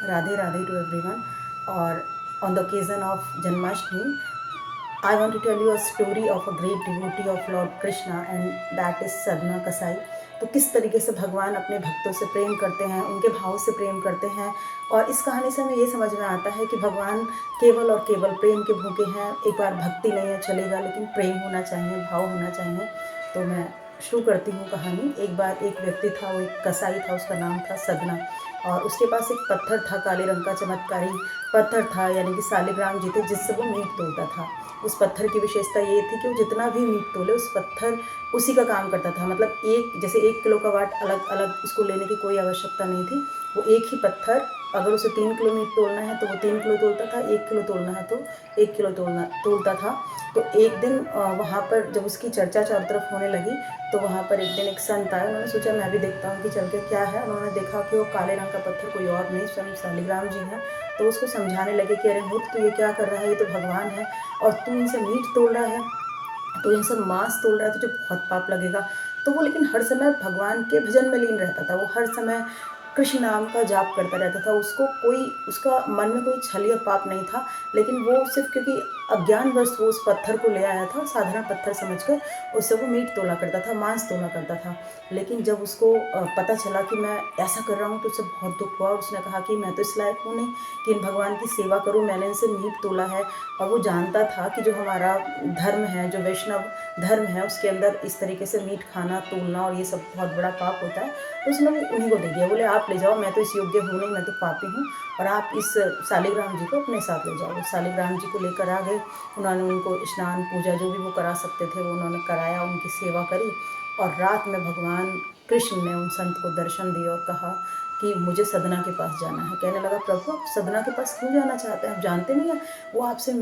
Radhe Radhe to everyone. Or on the occasion of Janmashtami, I want to tell you a story of a great devotee of Lord Krishna, and that is Sadhna Kasai. तो किस तरीके से भगवान अपने भक्तों से प्रेम करते हैं, उनके भाव से प्रेम करते हैं। और इस कहानी से हमें ये समझ में आता है कि भगवान केवल और केवल प्रेम के भूखे हैं। एक बार भक्ति नहीं है चलेगा, लेकिन प्रेम होना चाहिए, भाव होना चाहिए। तो मैं शुरू करती हूँ कहानी। एक बार एक व्यक्ति था, वो एक कसाई था, उसका नाम था सदना। और उसके पास एक पत्थर था, काले रंग का चमत्कारी पत्थर था, यानी कि शालिग्राम जी थे, जिससे वो मीट तोलता था। उस पत्थर की विशेषता ये थी कि वो जितना भी मीट तोले, उस पत्थर उसी का काम करता था। मतलब जैसे 1 किलो का वाट अलग अलग उसको लेने की कोई आवश्यकता नहीं थी। वो एक ही पत्थर, अगर उसे 3 किलो मीट तोलना है तो वो 3 किलो तोलता था, 1 किलो तोलना है तो 1 किलो तोलता था। तो एक दिन वहाँ पर जब उसकी चर्चा चारों तरफ होने लगी, तो वहाँ पर एक दिन एक संत आए। उन्होंने सोचा मैं भी देखता हूँ कि चल के क्या है। उन्होंने देखा कि वो काले रंग का पत्थर कोई और नहीं, स्वयं शालिग्राम जी हैं। तो उसको समझाने लगे कि अरे मूर्ख, तू ये क्या कर रहा है, ये तो भगवान है और तू इनसे मीट तोल रहा है, तो इनसे मांस तोल रहा है, तुझे बहुत पाप लगेगा। तो वो लेकिन हर समय भगवान के भजन में लीन रहता था। वो हर समय कृष्ण नाम का जाप करता रहता था। उसका मन में कोई छल या पाप नहीं था, लेकिन वो सिर्फ क्योंकि अज्ञानवश वो उस पत्थर को ले आया था, साधारण पत्थर समझकर उससे वो मीट तोला करता था, मांस तोला करता था। लेकिन जब उसको पता चला कि मैं ऐसा कर रहा हूँ, तो उससे बहुत दुख हुआ। उसने कहा कि मैं तो इस लायक हूँ नहीं कि इन भगवान की सेवा करूँ, मैंने इनसे मीट तोला है। और वो जानता था कि जो हमारा धर्म है, जो वैष्णव धर्म है, उसके अंदर इस तरीके से मीट खाना, तोलना और ये सब बहुत बड़ा पाप होता है। तो उसने उन्हीं को दे दिया। बोले आप ले जाओ, मैं तो इस योग्य हूँ नहीं, मैं तो पापी हूँ, और आप इस शालिग्राम जी को अपने साथ ले जाओ। शालिग्राम जी को लेकर आ गए। उन्होंने उनको स्नान पूजा जो भी वो करा सकते थे वो उन्होंने कराया, उनकी सेवा करी। और रात में भगवान कृष्ण ने उन संत को दर्शन दिए और कहा कि मुझे सदना के पास जाना है। कहने लगा प्रभु, आप सदना के पास क्यों जाना चाहते हैं? आप जानते नहीं हैं वो आपसे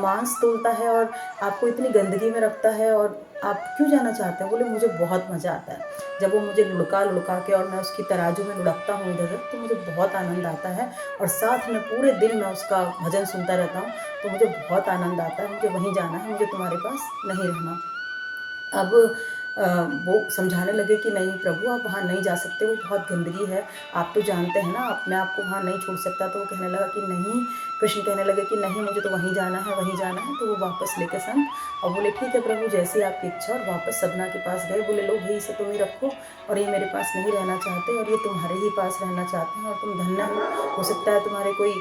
मांस तोलता है और आपको इतनी गंदगी में रखता है, और आप क्यों जाना चाहते हैं? बोले मुझे बहुत मज़ा आता है जब वो मुझे लुढ़का लुढ़का के और मैं उसकी तराजू में लुढ़कता हूँ इधर उधर, तो मुझे बहुत आनंद आता है। और साथ में पूरे दिन मैं उसका भजन सुनता रहता हूँ, तो मुझे बहुत आनंद आता है। मुझे वहीं जाना है, मुझे तुम्हारे पास नहीं रहना। अब वो समझाने लगे कि नहीं प्रभु, आप वहाँ नहीं जा सकते, वो बहुत गंदगी है, आप तो जानते हैं ना, मैं आपको वहाँ नहीं छोड़ सकता। तो वो कहने लगा कि नहीं, कृष्ण कहने लगे कि नहीं, मुझे तो वहीं जाना है, वहीं जाना है। तो वो वापस लेके संत और बोले ठीक है प्रभु, जैसी आपकी इच्छा। और वापस सदना के पास गए। बोले लो भाई, इसे तुम ही रखो, और ये मेरे पास नहीं रहना चाहते, और ये तुम्हारे ही पास रहना चाहते हैं, और तुम धन्य हो सकता है तुम्हारे कोई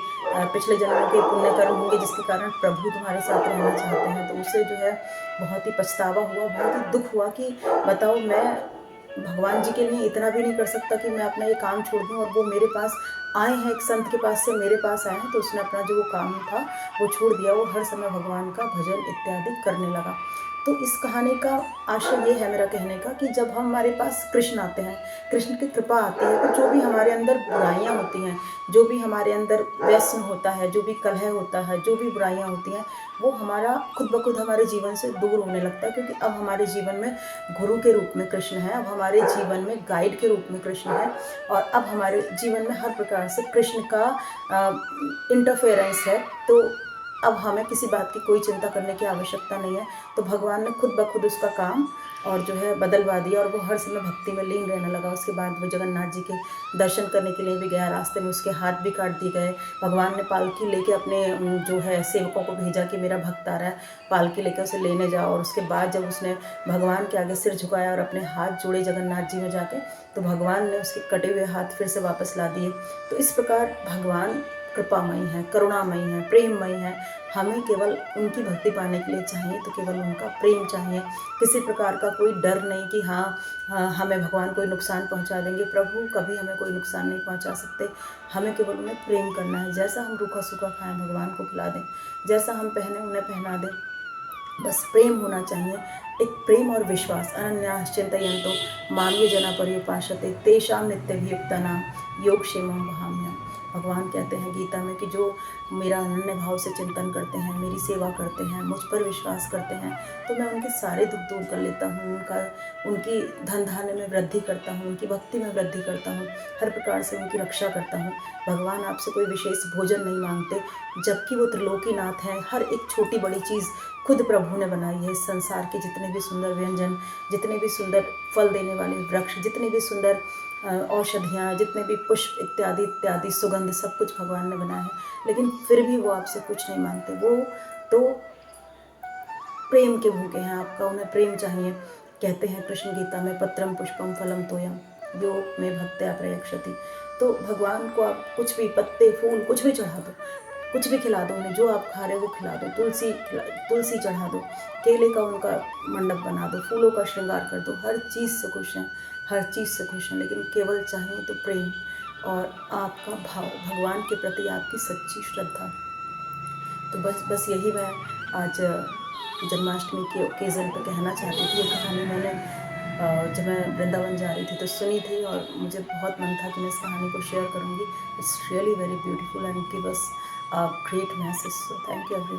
पिछले जन्मों के पुण्य कर्म होंगे जिसके कारण प्रभु तुम्हारे साथ रहना चाहते हैं। तो उसे जो है बहुत ही पछतावा हुआ, बहुत ही दुख हुआ कि बताओ, मैं भगवान जी के लिए इतना भी नहीं कर सकता कि मैं अपना ये काम छोड़ दूँ, और वो मेरे पास आए हैं, एक संत के पास से मेरे पास आए हैं। तो उसने अपना जो वो काम था वो छोड़ दिया। वो हर समय भगवान का भजन इत्यादि करने लगा। तो इस कहानी का आशय ये है मेरा कहने का कि जब हमारे पास कृष्ण आते हैं, कृष्ण की कृपा आती है, तो जो भी हमारे अंदर बुराइयां होती हैं, जो भी हमारे अंदर व्यसन होता है, जो भी कलह होता है, जो भी बुराइयां होती हैं, वो हमारा खुद ब खुद हमारे जीवन से दूर होने लगता है। क्योंकि अब हमारे जीवन में गुरु के रूप में कृष्ण है, अब हमारे जीवन में गाइड के रूप में कृष्ण है, और अब हमारे जीवन में हर प्रकार से कृष्ण का इंटरफेरेंस है। तो अब हमें किसी बात की कोई चिंता करने की आवश्यकता नहीं है। तो भगवान ने खुद ब खुद उसका काम और जो है बदलवा दिया, और वो हर समय भक्ति में लीन रहने लगा। उसके बाद वो जगन्नाथ जी के दर्शन करने के लिए भी गया। रास्ते में उसके हाथ भी काट दिए गए। भगवान ने पालकी लेके अपने जो है सेवकों को भेजा कि मेरा भक्त आ रहा है, पालकी लेकर उसे लेने जाओ। और उसके बाद जब उसने भगवान के आगे सिर झुकाया और अपने हाथ जोड़े जगन्नाथ जी में जाके, तो भगवान ने उसके कटे हुए हाथ फिर से वापस ला दिए। तो इस प्रकार भगवान कृपामयी है, करुणामयी है, प्रेममयी है। हमें केवल उनकी भक्ति पाने के लिए चाहिए तो केवल उनका प्रेम चाहिए। किसी प्रकार का कोई डर नहीं कि हाँ हमें भगवान कोई नुकसान पहुंचा देंगे। प्रभु कभी हमें कोई नुकसान नहीं पहुंचा सकते। हमें केवल उन्हें प्रेम करना है। जैसा हम रूखा सूखा खाएं भगवान को खिला दें, जैसा हम पहने उन्हें पहना दें, बस प्रेम होना चाहिए। एक प्रेम और विश्वास। अनन्यास चिंतयन्तो माम ये जना पर्युपासते तेषां नित्यभियुक्तानां योगक्षेमं वहाम्यहम्। भगवान कहते हैं गीता में कि जो मेरा अनन्य भाव से चिंतन करते हैं, मेरी सेवा करते हैं, मुझ पर विश्वास करते हैं, तो मैं उनके सारे दुख दूर कर लेता हूँ। उनकी धन धान्य में वृद्धि करता हूँ, उनकी भक्ति में वृद्धि करता हूँ, हर प्रकार से उनकी रक्षा करता हूँ। भगवान आपसे कोई विशेष भोजन नहीं मांगते, जबकि वो त्रिलोकीनाथ हैं। हर एक छोटी बड़ी चीज़ खुद प्रभु ने बनाई है। इस संसार के जितने भी सुंदर व्यंजन, जितने भी सुंदर फल देने वाले वृक्ष, जितने भी सुंदर औषधियाँ, जितने भी पुष्प इत्यादि इत्यादि सुगंध, सब कुछ भगवान ने बनाया है, लेकिन फिर भी वो आपसे कुछ नहीं मांगते। वो तो प्रेम के भूखे हैं, आपका उन्हें प्रेम चाहिए। कहते हैं कृष्ण गीता में, पत्रम पुष्पम फलम तोयम यो में भक्त्या प्रयक्षति। तो भगवान को आप कुछ भी, पत्ते फूल कुछ भी चढ़ा दो, कुछ भी खिला दो उन्हें, जो आप खा रहे हो वो खिला दो। तुलसी चढ़ा दो, केले का उनका मंडप बना दो, फूलों का श्रृंगार कर दो, हर चीज़ से खुश हैं, हर चीज़ से खुश हैं। लेकिन केवल चाहिए तो प्रेम और आपका भाव, भगवान के प्रति आपकी सच्ची श्रद्धा। तो बस यही मैं आज जन्माष्टमी के ओकेज़न पर कहना चाहती थी। ये कहानी मैंने जब मैं वृंदावन जा रही थी तो सुनी थी, और मुझे बहुत मन था कि मैं इस कहानी को शेयर करूँगी। It's really very beautiful and give us a great message. So thank you everyone.